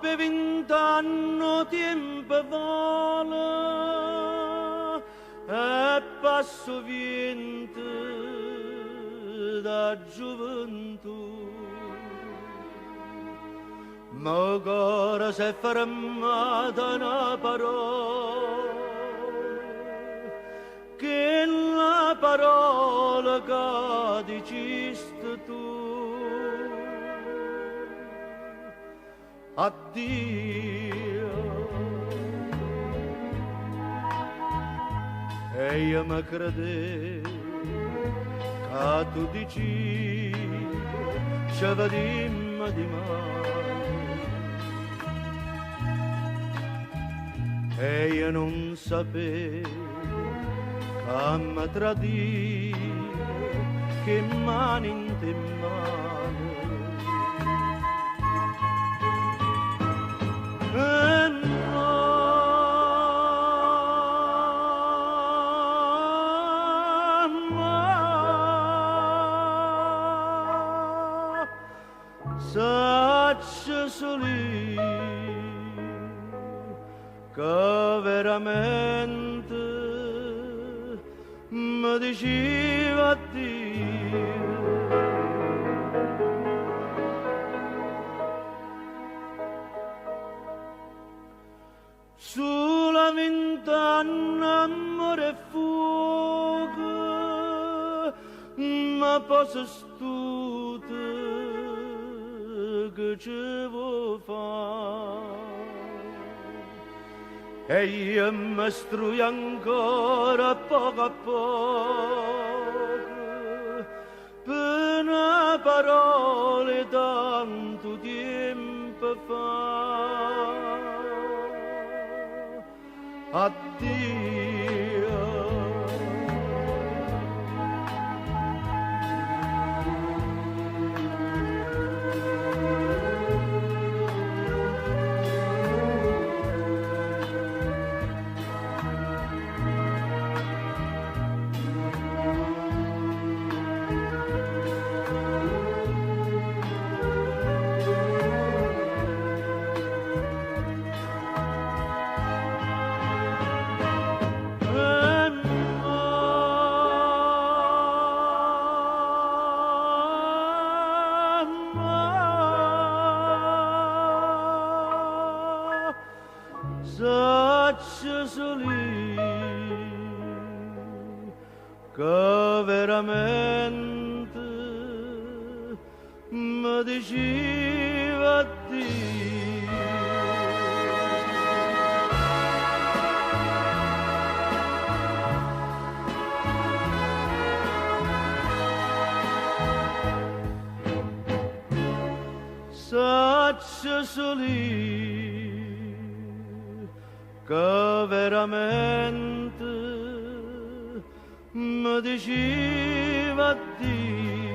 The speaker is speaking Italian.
per 20 anni tempo vola e passo vento da gioventù. Ma ora si è fermata una parola, che la parola che dicesti tu. Addio. E io mi credevo che tu dici ci vedemmo di mano. E io non sapevo che mi tradì, che mani in te mano. E mamma, sacci soli che veramente mi diceva Dio. Sulla 20 anni amore e fuoco, ma posso stute che ci vuoi fare. E io mi struio ancora poco a poco per una parola tanto tempo fa. Addio. Sacci soli che veramente mi diceva Dio. Sacci soli che veramente mi diceva Dio.